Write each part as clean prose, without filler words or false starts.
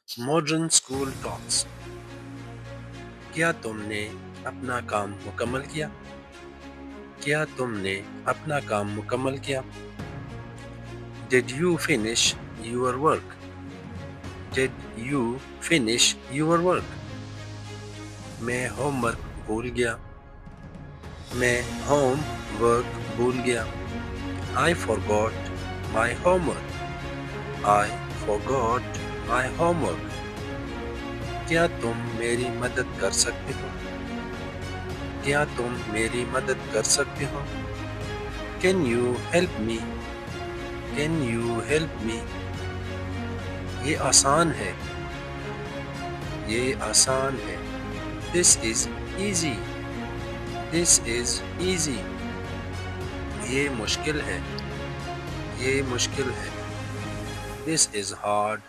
Modern school ٹاکس. کیا تم نے اپنا کام مکمل کیا؟ کیا تم نے اپنا کام مکمل کیا؟ Did you finish your work? Did you finish your work? میں ہوم ورک بھول گیا. میں ہوم ورک بھول گیا. I forgot my homework. I forgot my homework. کیا تم میری مدد کر سکتے ہو؟ کیا تم میری مدد کر سکتے ہو؟ Can you help me? Can you help me? یہ آسان ہے. یہ آسان ہے. This is easy. This is easy. یہ مشکل ہے. یہ مشکل ہے. This is hard.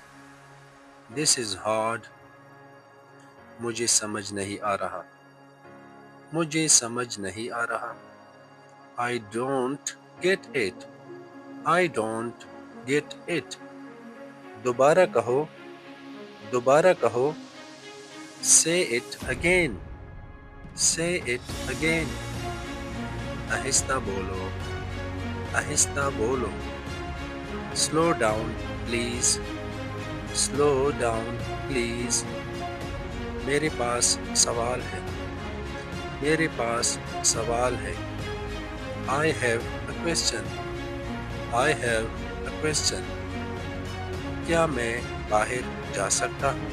This is hard. مجھے سمجھ نہیں آ رہا. مجھے سمجھ نہیں آ رہا. I don't get it. I don't get it. دوبارہ کہو. دوبارہ کہو. Say it again. Say it again. آہستہ بولو. آہستہ بولو. Slow down please. Slow down please. میرے پاس سوال ہے. میرے پاس سوال ہے. I have a question. I have a question. کیا میں باہر جا سکتا ہوں؟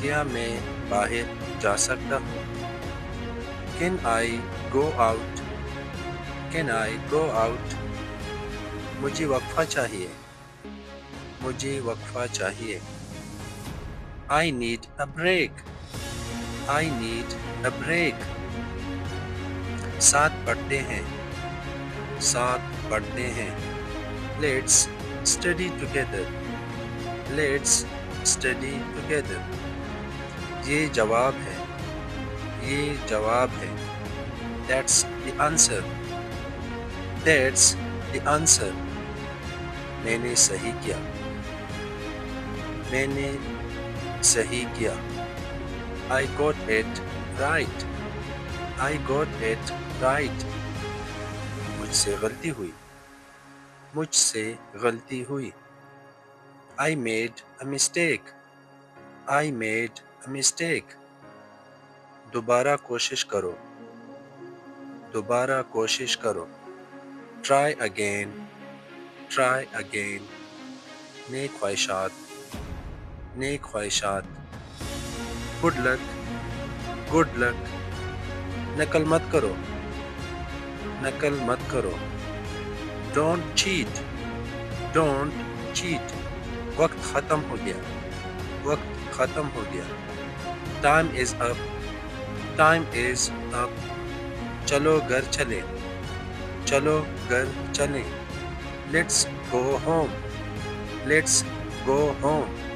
کیا میں باہر جا سکتا ہوں؟ Can I go out? Can I go out? مجھے وقفہ چاہیے. مجھے وقفہ چاہیے. I need a break. I need a break. ساتھ پڑھتے ہیں. ساتھ پڑھتے ہیں. Let's study together. Let's study together. یہ جواب ہے. یہ جواب ہے. That's the answer. That's the answer. میں نے صحیح کیا. میں نے صحیح کیا. I got it right. I got it right. مجھ سے غلطی ہوئی. مجھ سے غلطی ہوئی. I made a mistake. I made a mistake. دوبارہ کوشش کرو. دوبارہ کوشش کرو. Try again. Try again. نیک خواہشات. نیک خواہشات. Good luck. Good luck. نقل مت کرو. نقل مت کرو. Don't cheat. Don't cheat. وقت ختم ہو گیا. وقت ختم ہو گیا. Time is up. Time is up. چلو گھر چلیں. چلو گھر چلیں. Let's go home. Let's go home.